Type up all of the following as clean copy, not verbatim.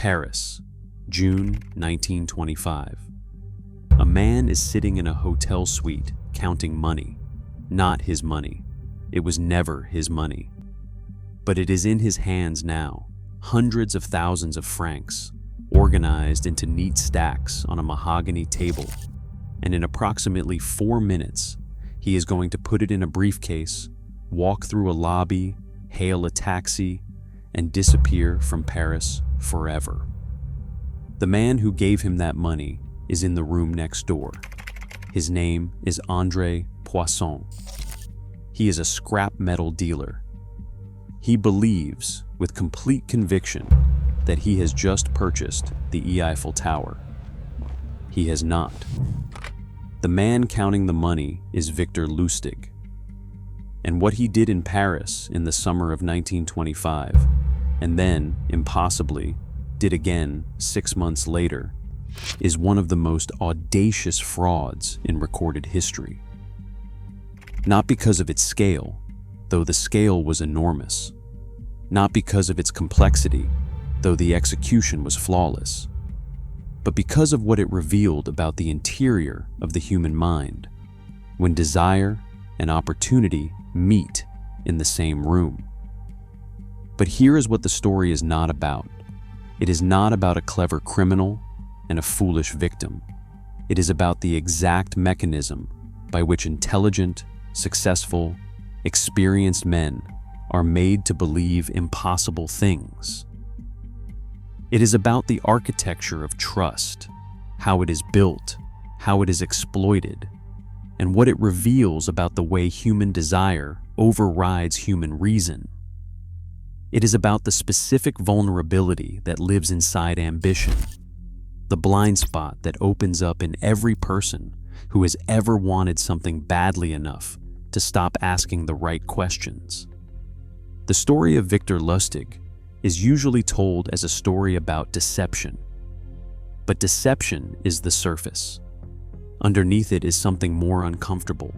Paris, June 1925. A man is sitting in a hotel suite counting money. Not his money. It was never his money. But it is in his hands now, hundreds of thousands of francs, organized into neat stacks on a mahogany table. And in approximately 4 minutes, he is going to put it in a briefcase, walk through a lobby, hail a taxi, and disappear from Paris forever. The man who gave him that money is in the room next door. His name is André Poisson. He is a scrap metal dealer. He believes, with complete conviction, that he has just purchased the Eiffel Tower. He has not. The man counting the money is Victor Lustig. And what he did in Paris in the summer of 1925, and then, impossibly, did again 6 months later, is one of the most audacious frauds in recorded history. Not because of its scale, though the scale was enormous. Not because of its complexity, though the execution was flawless. But because of what it revealed about the interior of the human mind, when desire and opportunity meet in the same room. But here is what the story is not about. It is not about a clever criminal and a foolish victim. It is about the exact mechanism by which intelligent, successful, experienced men are made to believe impossible things. It is about the architecture of trust, how it is built, how it is exploited, and what it reveals about the way human desire overrides human reason. It is about the specific vulnerability that lives inside ambition, the blind spot that opens up in every person who has ever wanted something badly enough to stop asking the right questions. The story of Victor Lustig is usually told as a story about deception. But deception is the surface. Underneath it is something more uncomfortable,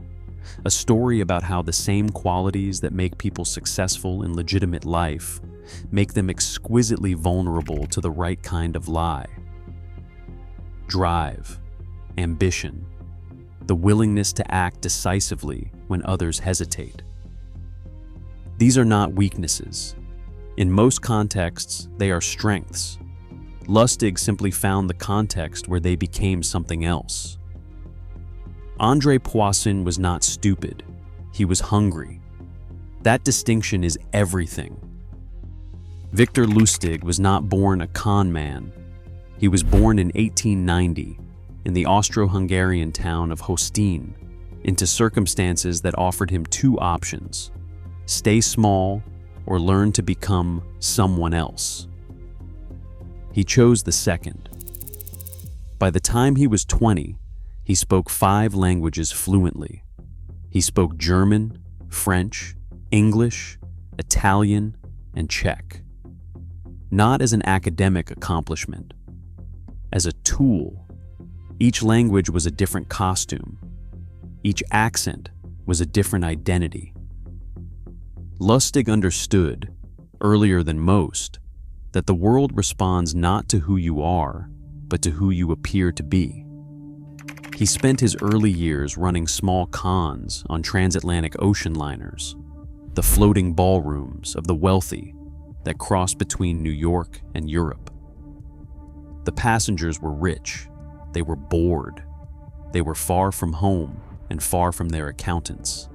a story about how the same qualities that make people successful in legitimate life make them exquisitely vulnerable to the right kind of lie. Drive, ambition, the willingness to act decisively when others hesitate. These are not weaknesses. In most contexts, they are strengths. Lustig simply found the context where they became something else. André Poisson was not stupid. He was hungry. That distinction is everything. Victor Lustig was not born a con man. He was born in 1890 in the Austro-Hungarian town of Hostin into circumstances that offered him two options: stay small or learn to become someone else. He chose the second. By the time he was 20, he spoke 5 languages fluently. He spoke German, French, English, Italian, and Czech. Not as an academic accomplishment, as a tool. Each language was a different costume. Each accent was a different identity. Lustig understood, earlier than most, that the world responds not to who you are, but to who you appear to be. He spent his early years running small cons on transatlantic ocean liners, the floating ballrooms of the wealthy that crossed between New York and Europe. The passengers were rich, they were bored, they were far from home and far from their accountants.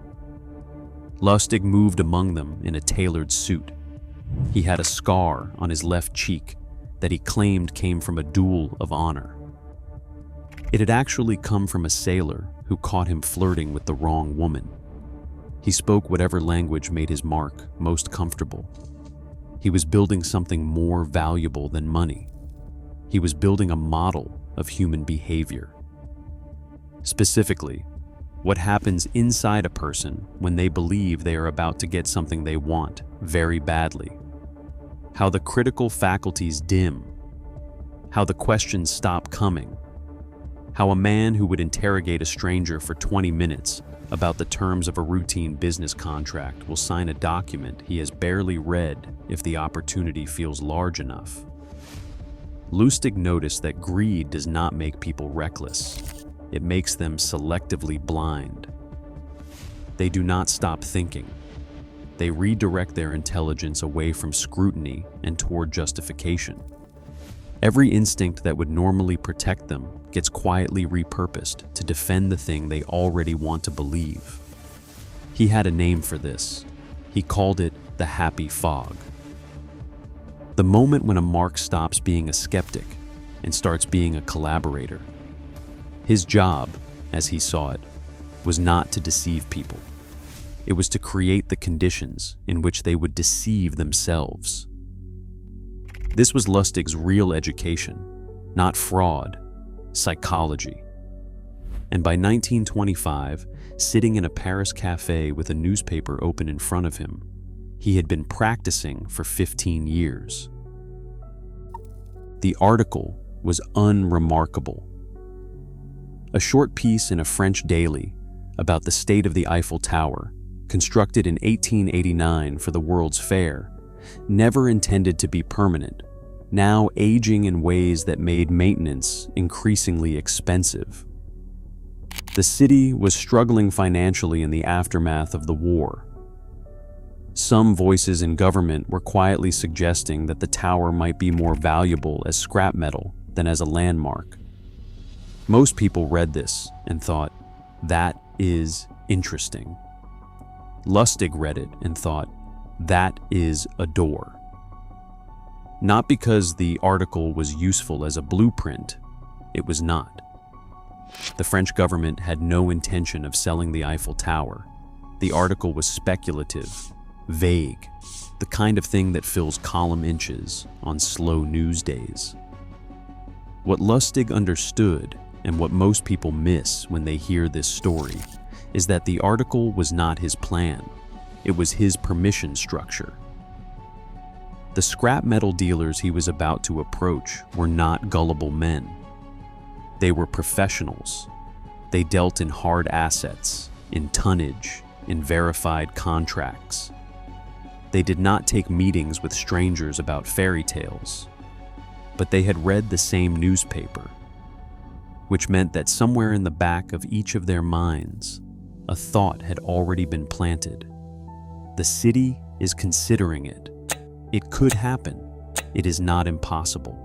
Lustig moved among them in a tailored suit. He had a scar on his left cheek that he claimed came from a duel of honor. It had actually come from a sailor who caught him flirting with the wrong woman. He spoke whatever language made his mark most comfortable. He was building something more valuable than money. He was building a model of human behavior. Specifically, what happens inside a person when they believe they are about to get something they want very badly. How the critical faculties dim. How the questions stop coming. How a man who would interrogate a stranger for 20 minutes about the terms of a routine business contract will sign a document he has barely read if the opportunity feels large enough. Lustig noticed that greed does not make people reckless. It makes them selectively blind. They do not stop thinking. They redirect their intelligence away from scrutiny and toward justification. Every instinct that would normally protect them gets quietly repurposed to defend the thing they already want to believe. He had a name for this. He called it the happy fog. The moment when a mark stops being a skeptic and starts being a collaborator. His job, as he saw it, was not to deceive people. It was to create the conditions in which they would deceive themselves. This was Lustig's real education, not fraud, psychology. And by 1925, sitting in a Paris cafe with a newspaper open in front of him, he had been practicing for 15 years. The article was unremarkable. A short piece in a French daily about the state of the Eiffel Tower, constructed in 1889 for the World's Fair, never intended to be permanent, now aging in ways that made maintenance increasingly expensive. The city was struggling financially in the aftermath of the war. Some voices in government were quietly suggesting that the tower might be more valuable as scrap metal than as a landmark. Most people read this and thought, that is interesting. Lustig read it and thought, that is a door. Not because the article was useful as a blueprint, it was not. The French government had no intention of selling the Eiffel Tower. The article was speculative, vague, the kind of thing that fills column inches on slow news days. What Lustig understood, and what most people miss when they hear this story, is that the article was not his plan. It was his permission structure. The scrap metal dealers he was about to approach were not gullible men. They were professionals. They dealt in hard assets, in tonnage, in verified contracts. They did not take meetings with strangers about fairy tales, but they had read the same newspaper, which meant that somewhere in the back of each of their minds, a thought had already been planted. The city is considering it. It could happen. It is not impossible.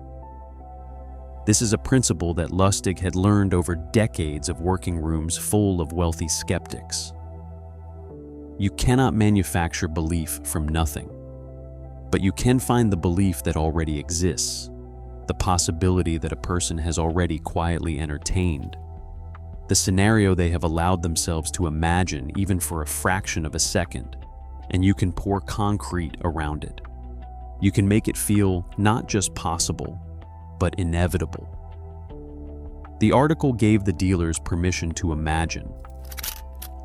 This is a principle that Lustig had learned over decades of working rooms full of wealthy skeptics. You cannot manufacture belief from nothing, but you can find the belief that already exists, the possibility that a person has already quietly entertained, the scenario they have allowed themselves to imagine even for a fraction of a second, and you can pour concrete around it. You can make it feel not just possible, but inevitable. The article gave the dealers permission to imagine.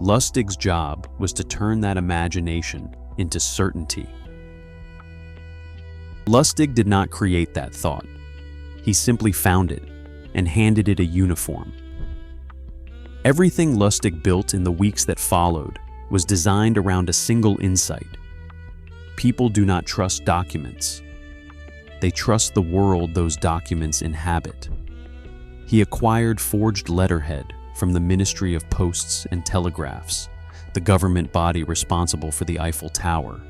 Lustig's job was to turn that imagination into certainty. Lustig did not create that thought. He simply found it and handed it a uniform. Everything Lustig built in the weeks that followed was designed around a single insight. People do not trust documents. They trust the world those documents inhabit. He acquired forged letterhead from the Ministry of Posts and Telegraphs, the government body responsible for the Eiffel Tower.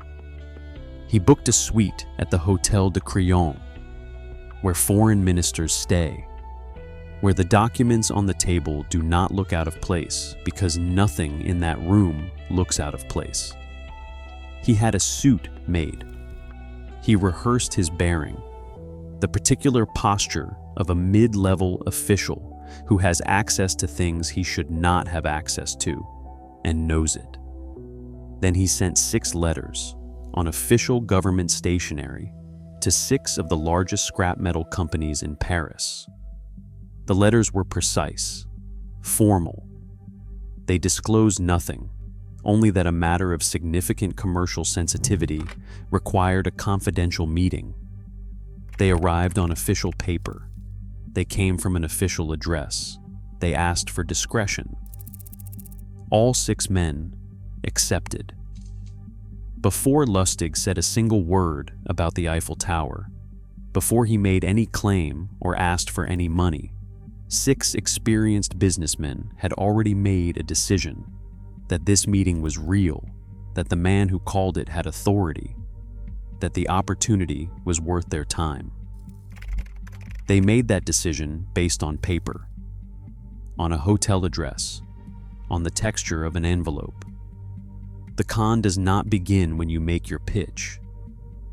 He booked a suite at the Hôtel de Crillon, where foreign ministers stay, where the documents on the table do not look out of place because nothing in that room looks out of place. He had a suit made. He rehearsed his bearing, the particular posture of a mid-level official who has access to things he should not have access to and knows it. Then he sent 6 letters on official government stationery to 6 of the largest scrap metal companies in Paris. The letters were precise, formal. They disclosed nothing, only that a matter of significant commercial sensitivity required a confidential meeting. They arrived on official paper. They came from an official address. They asked for discretion. All 6 men accepted. Before Lustig said a single word about the Eiffel Tower, Before he made any claim or asked for any money, 6 experienced businessmen had already made a decision that this meeting was real, that the man who called it had authority, that the opportunity was worth their time. They made that decision based on paper, on a hotel address, on the texture of an envelope. The con does not begin when you make your pitch.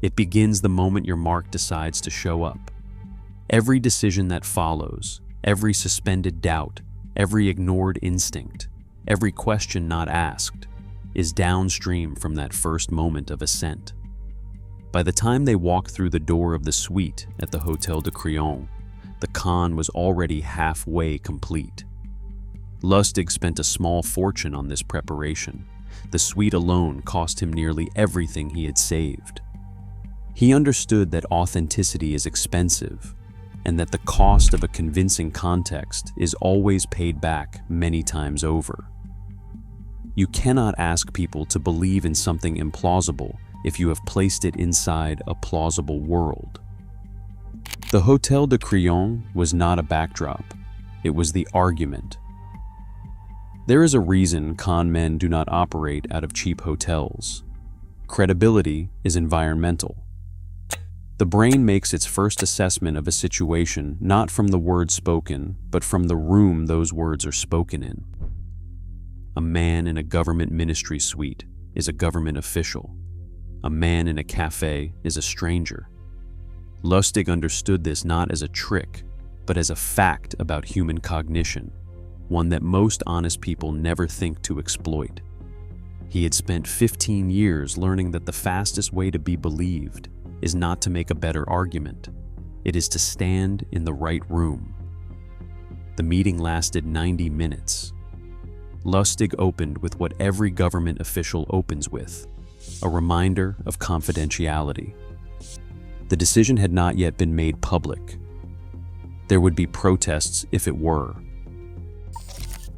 It begins the moment your mark decides to show up. Every decision that follows, every suspended doubt, every ignored instinct, every question not asked, is downstream from that first moment of ascent. By the time they walked through the door of the suite at the Hotel de Crillon, the con was already halfway complete. Lustig spent a small fortune on this preparation. The suite alone cost him nearly everything he had saved. He understood that authenticity is expensive, and that the cost of a convincing context is always paid back many times over. You cannot ask people to believe in something implausible if you have placed it inside a plausible world. The Hotel de Crillon was not a backdrop, it was the argument. There is a reason con men do not operate out of cheap hotels. Credibility is environmental. The brain makes its first assessment of a situation not from the words spoken, but from the room those words are spoken in. A man in a government ministry suite is a government official. A man in a cafe is a stranger. Lustig understood this not as a trick, but as a fact about human cognition, one that most honest people never think to exploit. He had spent 15 years learning that the fastest way to be believed is not to make a better argument. It is to stand in the right room. The meeting lasted 90 minutes. Lustig opened with what every government official opens with, a reminder of confidentiality. The decision had not yet been made public. There would be protests if it were.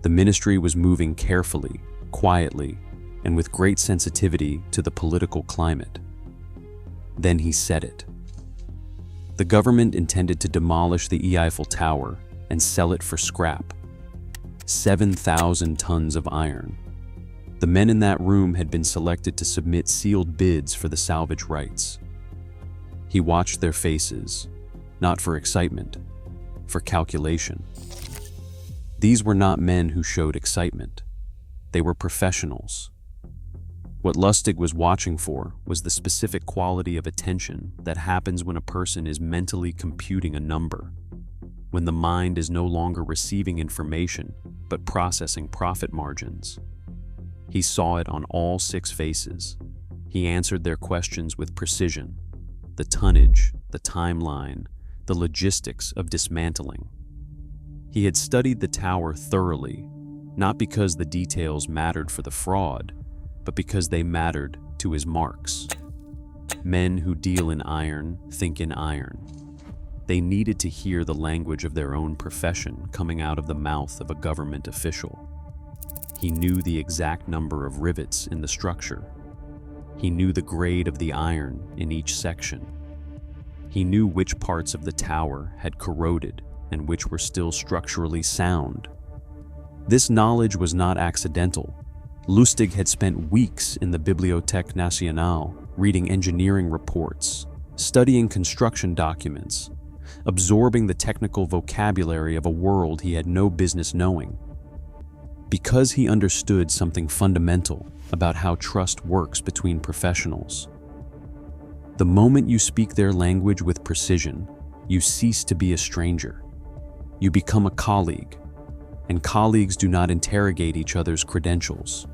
The ministry was moving carefully, quietly, and with great sensitivity to the political climate. Then he said it. The government intended to demolish the Eiffel Tower and sell it for scrap. 7,000 tons of iron. The men in that room had been selected to submit sealed bids for the salvage rights. He watched their faces, not for excitement, for calculation. These were not men who showed excitement. They were professionals. What Lustig was watching for was the specific quality of attention that happens when a person is mentally computing a number, when the mind is no longer receiving information, but processing profit margins. He saw it on all 6 faces. He answered their questions with precision. The tonnage, the timeline, the logistics of dismantling. He had studied the tower thoroughly, not because the details mattered for the fraud, but because they mattered to his marks. Men who deal in iron think in iron. They needed to hear the language of their own profession coming out of the mouth of a government official. He knew the exact number of rivets in the structure. He knew the grade of the iron in each section. He knew which parts of the tower had corroded and which were still structurally sound. This knowledge was not accidental. Lustig had spent weeks in the Bibliothèque Nationale reading engineering reports, studying construction documents, absorbing the technical vocabulary of a world he had no business knowing. Because he understood something fundamental about how trust works between professionals. The moment you speak their language with precision, you cease to be a stranger. You become a colleague, and colleagues do not interrogate each other's credentials.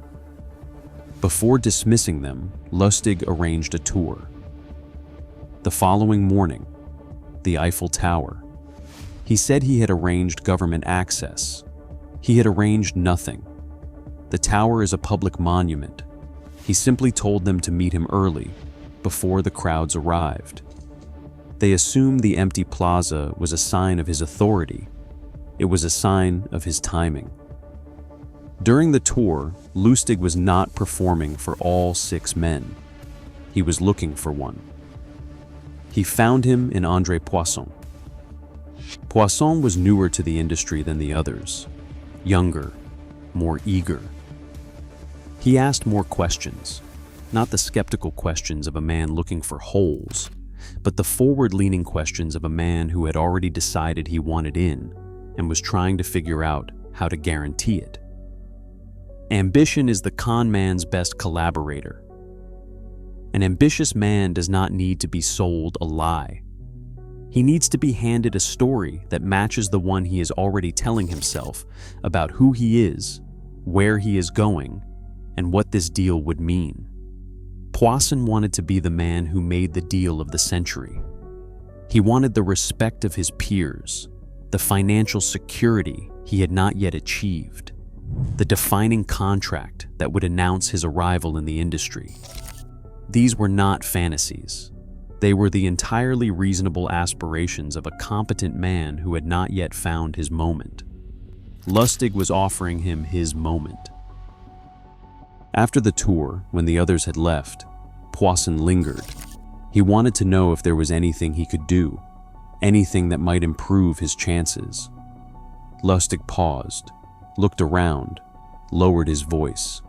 Before dismissing them, Lustig arranged a tour. The following morning, the Eiffel Tower. He said he had arranged government access. He had arranged nothing. The tower is a public monument. He simply told them to meet him early, before the crowds arrived. They assumed the empty plaza was a sign of his authority. It was a sign of his timing. During the tour, Lustig was not performing for all 6 men. He was looking for one. He found him in André Poisson. Poisson was newer to the industry than the others, younger, more eager. He asked more questions, not the skeptical questions of a man looking for holes, but the forward-leaning questions of a man who had already decided he wanted in and was trying to figure out how to guarantee it. Ambition is the con man's best collaborator. An ambitious man does not need to be sold a lie. He needs to be handed a story that matches the one he is already telling himself about who he is, where he is going, and what this deal would mean. Poisson wanted to be the man who made the deal of the century. He wanted the respect of his peers, the financial security he had not yet achieved, the defining contract that would announce his arrival in the industry. These were not fantasies. They were the entirely reasonable aspirations of a competent man who had not yet found his moment. Lustig was offering him his moment. After the tour, when the others had left, Poisson lingered. He wanted to know if there was anything he could do, anything that might improve his chances. Lustig paused, looked around, lowered his voice.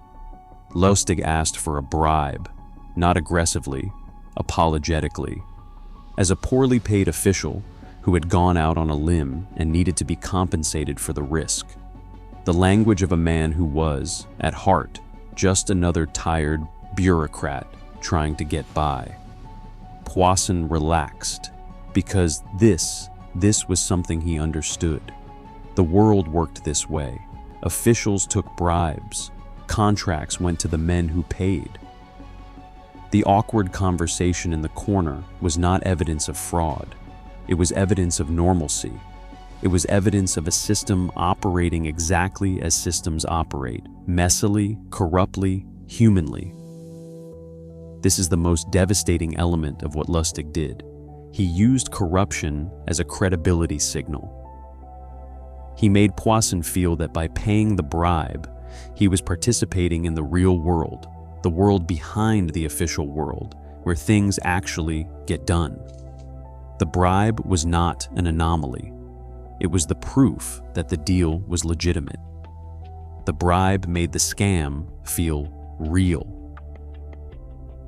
Lustig asked for a bribe, not aggressively, apologetically. As a poorly paid official who had gone out on a limb and needed to be compensated for the risk. The language of a man who was, at heart, just another tired bureaucrat trying to get by. Poisson relaxed, because this was something he understood. The world worked this way. Officials took bribes. Contracts went to the men who paid. The awkward conversation in the corner was not evidence of fraud. It was evidence of normalcy. It was evidence of a system operating exactly as systems operate, messily, corruptly, humanly. This is the most devastating element of what Lustig did. He used corruption as a credibility signal. He made Poisson feel that by paying the bribe, he was participating in the real world, the world behind the official world, where things actually get done. The bribe was not an anomaly. It was the proof that the deal was legitimate. The bribe made the scam feel real.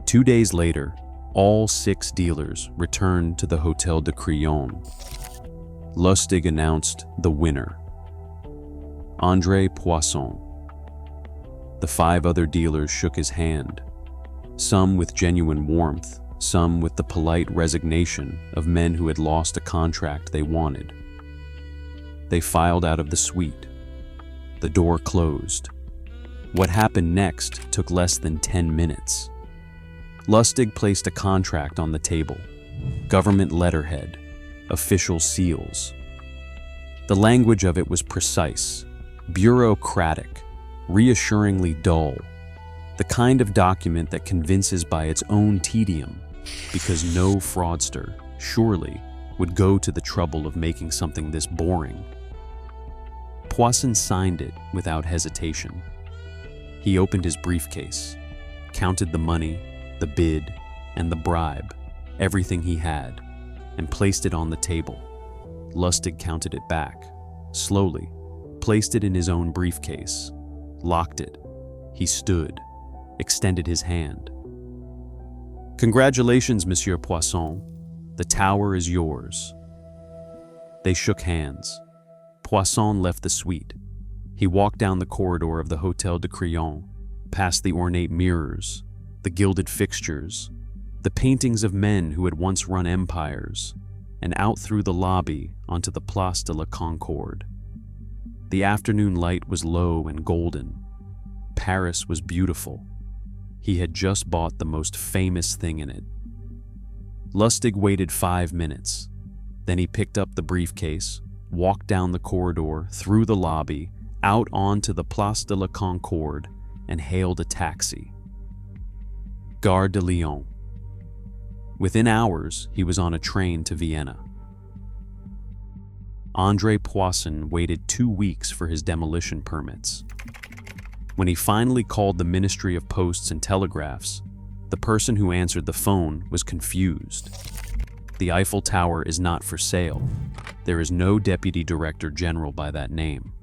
2 days later, all 6 dealers returned to the Hotel de Crillon. Lustig announced the winner, André Poisson. The 5 other dealers shook his hand, some with genuine warmth, some with the polite resignation of men who had lost a contract they wanted. They filed out of the suite. The door closed. What happened next took less than 10 minutes. Lustig placed a contract on the table, government letterhead, official seals. The language of it was precise, bureaucratic, reassuringly dull, the kind of document that convinces by its own tedium, because no fraudster, surely, would go to the trouble of making something this boring. Poisson signed it without hesitation. He opened his briefcase, counted the money, the bid, and the bribe, everything he had, and placed it on the table. Lustig counted it back, slowly, placed it in his own briefcase, locked it. He stood, extended his hand. "Congratulations, Monsieur Poisson. The tower is yours." They shook hands. Poisson left the suite. He walked down the corridor of the Hotel de Crillon, past the ornate mirrors, the gilded fixtures, the paintings of men who had once run empires, and out through the lobby onto the Place de la Concorde. The afternoon light was low and golden. Paris was beautiful. He had just bought the most famous thing in it. Lustig waited 5 minutes. Then he picked up the briefcase, walked down the corridor, through the lobby, out onto the Place de la Concorde, and hailed a taxi. Gare de Lyon. Within hours, he was on a train to Vienna. André Poisson waited 2 weeks for his demolition permits. When he finally called the Ministry of Posts and Telegraphs, the person who answered the phone was confused. The Eiffel Tower is not for sale. There is no deputy director general by that name.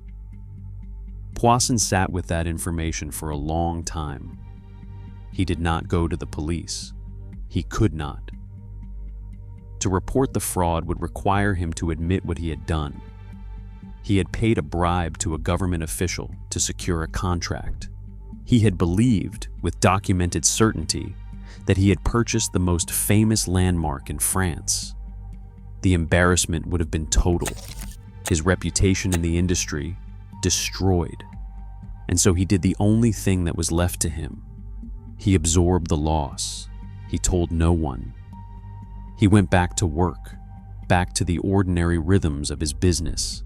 Poisson sat with that information for a long time. He did not go to the police. He could not. To report the fraud would require him to admit what he had done. He had paid a bribe to a government official to secure a contract. He had believed, with documented certainty, that he had purchased the most famous landmark in France. The embarrassment would have been total. His reputation in the industry destroyed. And so he did the only thing that was left to him. He absorbed the loss. He told no one. He went back to work, back to the ordinary rhythms of his business,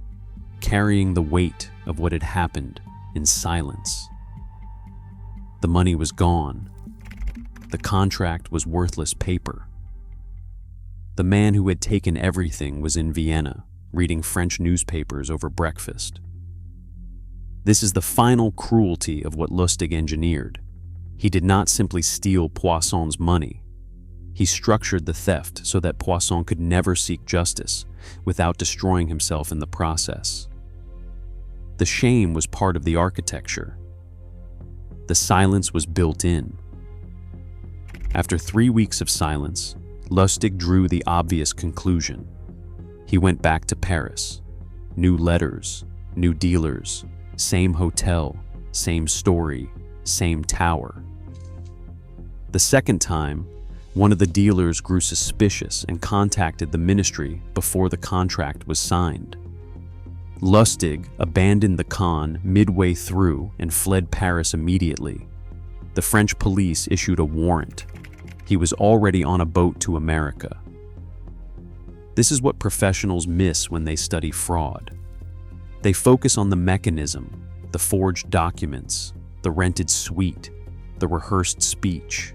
carrying the weight of what had happened in silence. The money was gone. The contract was worthless paper. The man who had taken everything was in Vienna, reading French newspapers over breakfast. This is the final cruelty of what Lustig engineered. He did not simply steal Poisson's money. He structured the theft so that Poisson could never seek justice without destroying himself in the process. The shame was part of the architecture. The silence was built in. After 3 weeks of silence, Lustig drew the obvious conclusion. He went back to Paris. New letters, new dealers, same hotel, same story, same tower. The second time, one of the dealers grew suspicious and contacted the ministry before the contract was signed. Lustig abandoned the con midway through and fled Paris immediately. The French police issued a warrant. He was already on a boat to America. This is what professionals miss when they study fraud. They focus on the mechanism, the forged documents, the rented suite, the rehearsed speech.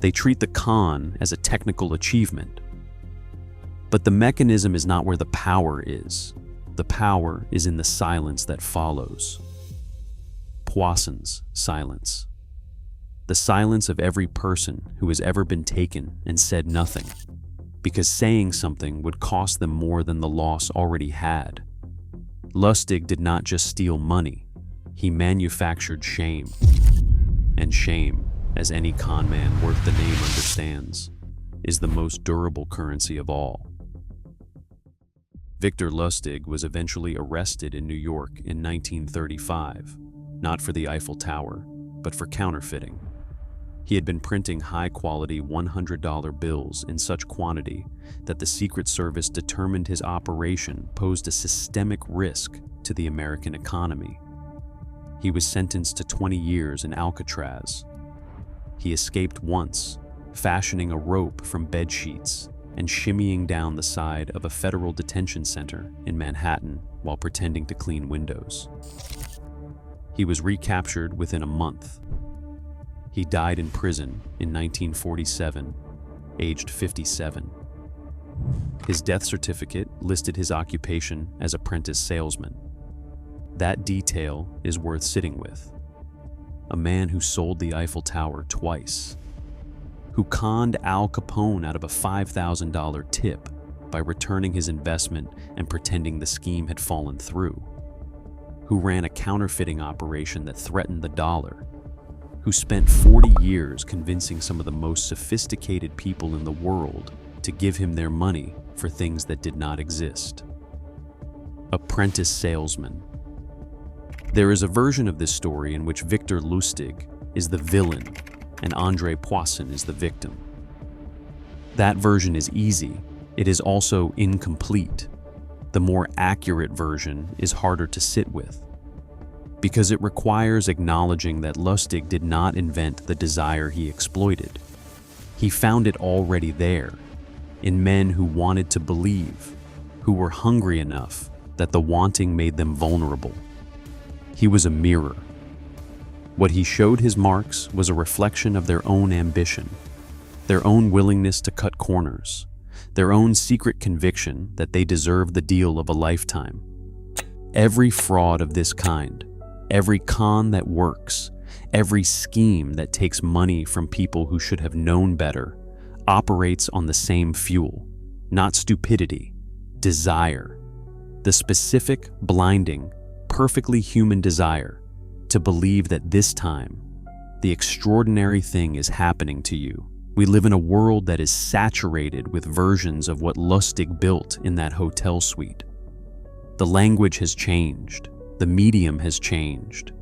They treat the con as a technical achievement. But the mechanism is not where the power is. The power is in the silence that follows. Poisson's silence. The silence of every person who has ever been taken and said nothing, because saying something would cost them more than the loss already had. Lustig did not just steal money, he manufactured shame. And shame, as any con man worth the name understands, is the most durable currency of all. Victor Lustig was eventually arrested in New York in 1935, not for the Eiffel Tower, but for counterfeiting. He had been printing high-quality $100 bills in such quantity that the Secret Service determined his operation posed a systemic risk to the American economy. He was sentenced to 20 years in Alcatraz. He escaped once, fashioning a rope from bed sheets and shimmying down the side of a federal detention center in Manhattan while pretending to clean windows. He was recaptured within a month. He died in prison in 1947, aged 57. His death certificate listed his occupation as apprentice salesman. That detail is worth sitting with. A man who sold the Eiffel Tower twice, who conned Al Capone out of a $5,000 tip by returning his investment and pretending the scheme had fallen through, who ran a counterfeiting operation that threatened the dollar, who spent 40 years convincing some of the most sophisticated people in the world to give him their money for things that did not exist. Apprentice salesman. There is a version of this story in which Victor Lustig is the villain and André Poisson is the victim. That version is easy. It is also incomplete. The more accurate version is harder to sit with, because it requires acknowledging that Lustig did not invent the desire he exploited. He found it already there, in men who wanted to believe, who were hungry enough that the wanting made them vulnerable. He was a mirror. What he showed his marks was a reflection of their own ambition, their own willingness to cut corners, their own secret conviction that they deserved the deal of a lifetime. Every fraud of this kind, every con that works, every scheme that takes money from people who should have known better, operates on the same fuel, not stupidity, desire. The specific, blinding, perfectly human desire to believe that this time, the extraordinary thing is happening to you. We live in a world that is saturated with versions of what Lustig built in that hotel suite. The language has changed. The medium has changed.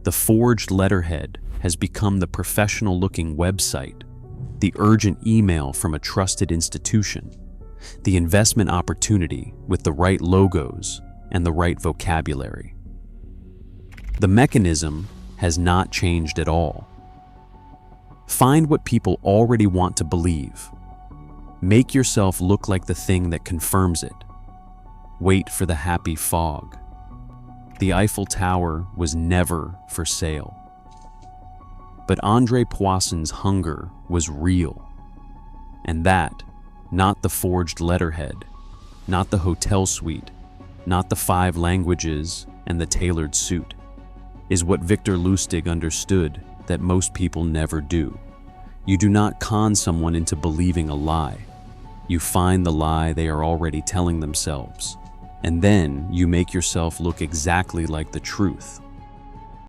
The forged letterhead has become the professional-looking website, the urgent email from a trusted institution, the investment opportunity with the right logos and the right vocabulary. The mechanism has not changed at all. Find what people already want to believe. Make yourself look like the thing that confirms it. Wait for the happy fog. The Eiffel Tower was never for sale. But Andre Poisson's hunger was real. And that, not the forged letterhead, not the hotel suite, not the 5 languages and the tailored suit, is what Victor Lustig understood that most people never do. You do not con someone into believing a lie. You find the lie they are already telling themselves, and then you make yourself look exactly like the truth.